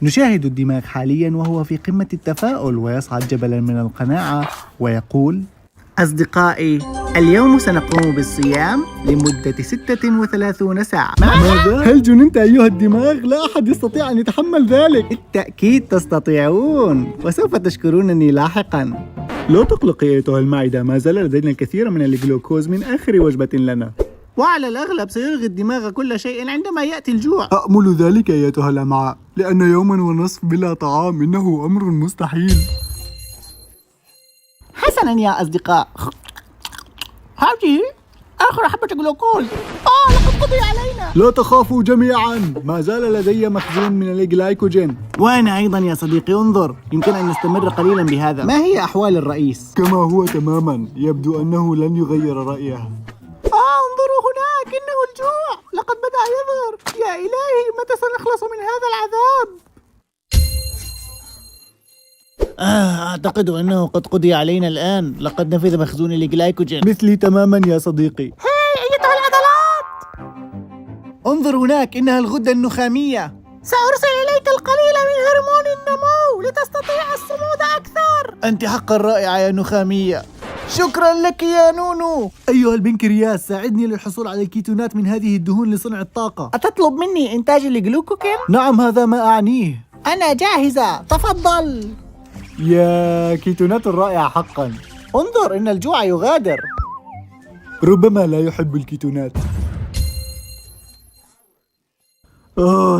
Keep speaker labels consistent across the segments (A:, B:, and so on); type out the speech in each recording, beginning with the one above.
A: نشاهد الدماغ حاليا وهو في قمة التفاؤل ويصعد جبلا من القناعة ويقول: أصدقائي، اليوم سنقوم بالصيام لمدة 36 ساعة.
B: ماذا؟ هل جننت أيها الدماغ؟ لا أحد يستطيع أن يتحمل ذلك.
A: بالتأكيد تستطيعون، وسوف تشكرونني لاحقا.
B: لا تقلقي أيتها المعدة، ما زال لدينا الكثير من الجلوكوز من آخر وجبة لنا.
A: وعلى الأغلب سيلغي الدماغ كل شيء عندما يأتي الجوع.
B: أأمل ذلك أيتها الأمعاء، لأن يوما ونصف بلا طعام إنه أمر مستحيل.
A: حسنا يا أصدقاء، هذه آخر حبة جلوكوز. لقد قضي علينا.
B: لا تخافوا جميعا، ما زال لدي مخزون من الجلايكوجين.
A: وأنا أيضا يا صديقي. انظر، يمكن أن نستمر قليلا بهذا. ما هي أحوال الرئيس؟
B: كما هو تماما، يبدو أنه لن يغير رأيه.
A: انظروا هناك، إنه الجوع لقد بدأ يظهر. يا إلهي، متى سنخلص من هذا العذاب؟ أعتقد أنه قد قضي علينا الآن. لقد نفذ مخزون الجلايكوجين.
B: مثلي تماما يا صديقي.
A: أيتها العضلات، انظر هناك، إنها الغدة النخامية. سأرسل إليك القليل من هرمون النمو لتستطيع الصمود أكثر. أنت حقا رائعة يا نخامية. شكرا لك يا نونو.
B: أيها البنكرياس، ساعدني للحصول على الكيتونات من هذه الدهون لصنع الطاقة.
A: أتطلب مني إنتاج الجلوكوكين؟
B: نعم، هذا ما أعنيه.
A: أنا جاهزة، تفضل.
B: يا كيتونات رائعة حقا.
A: انظر، إن الجوع يغادر.
B: ربما لا يحب الكيتونات.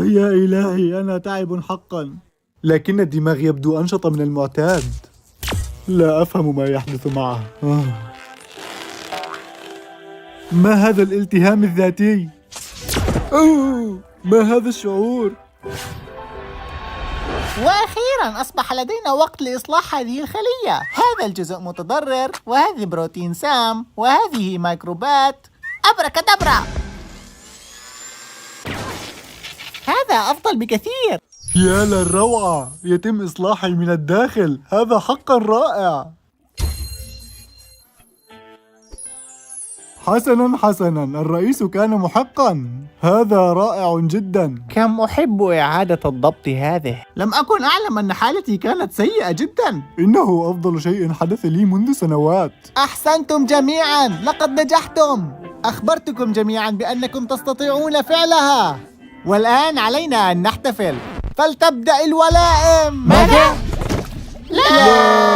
B: يا إلهي، أنا تعب حقا. لكن الدماغ يبدو أنشط من المعتاد. لا أفهم ما يحدث معه. ما هذا الالتهام الذاتي؟ ما هذا الشعور؟
A: وأخيرا أصبح لدينا وقت لإصلاح هذه الخلية. هذا الجزء متضرر، وهذه بروتين سام، وهذه ميكروبات. أبركادبرا، هذا أفضل بكثير.
B: يا للروعة، يتم إصلاحي من الداخل. هذا حقا رائع. حسنا، الرئيس كان محقا. هذا رائع جدا.
A: كم أحب إعادة الضبط هذه. لم أكن أعلم أن حالتي كانت سيئة جدا.
B: إنه أفضل شيء حدث لي منذ سنوات.
A: أحسنتم جميعا، لقد نجحتم. أخبرتكم جميعا بأنكم تستطيعون فعلها، والآن علينا أن نحتفل. فلتبدأ الولائم.
C: ماذا؟ لا.